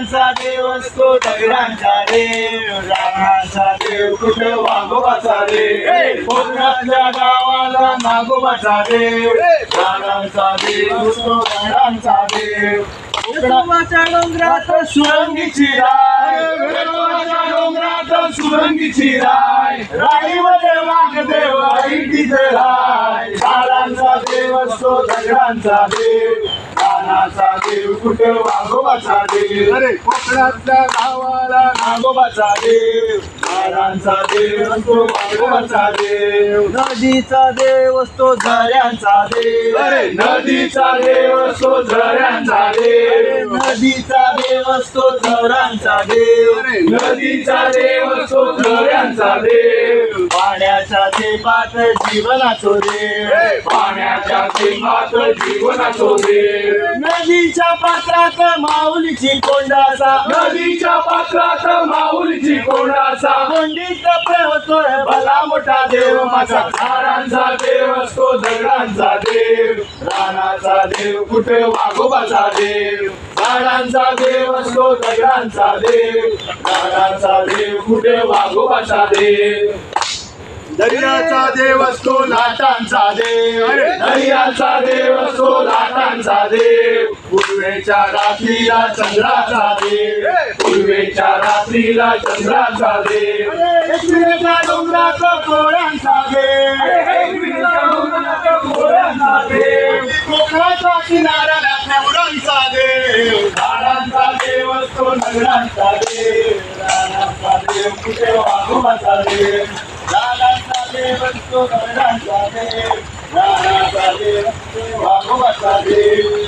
झाडांचा देव असतो दगडांचा देव, रानाचा देव कुठं वाघोबाचा देव, कोकणातल्या गावाला नागोबाचा देव, झाडांचा देव असतो दगडांचा देव, कोकणाच्या डोंगरात सुरंगीची राय, वेळोबाच्या डोंगरात सुरंगीची राय, राईमध्ये वाघदेव तिथे राय, झाडांचा देव असतो दगडांचा देव, रानाचा देव कुठं वाघोबाचा देव, अरे कोकणातल्या गावाला नागोबाचा देव, झाडांचा देव असतो वाघोबाचा देव, नदीचा देव असतो झऱ्यांचा देव, अरे नदीचा देव असतो झऱ्यांचा देव, नदीचा देव असतो झऱ्यांचा देव, नदीचा देव असतो झऱ्यांचा देव, पाण्याच्या थेंबात जीवनाचो देव, पाण्याच्या थेंबात जीवनाचो देव, नदीच्या पात्रात माऊलीची कोंडासा, नदीच्या पात्रात माऊलीची कोंडासा, कोंडीत होतोय भला मोठा देव माझा, झाडांचा देव असतो दगडांचा देव, रानाचा देव कुठे वाघोबाचा देव, झाडांचा देव असतो दगडांचा देव, रानाचा देव कुठे वाघोबाचा देव, दर्याचा देव असतो लाटांचा देव, दर्याचा देव असतो लाटांचा देव, पूर्वेच्या रात्रीला चंद्राचा देव, पूर्वेच्या रात्रीला चंद्राचा देव, एकविरेच्या डोंगरात कोळ्यांचा देव, एकविरेच्या डोंगरात कोळ्यांचा देव, कोकणाचा किनारा नेवरांचा देव, झाडांचा देव असतो दगडांचा देव, रानाचा देव कुठे वाघोबाचा देव, झाडांचा देव असतो दगडांचा देव, रानाचा देव असतो वाघोबाचा देव.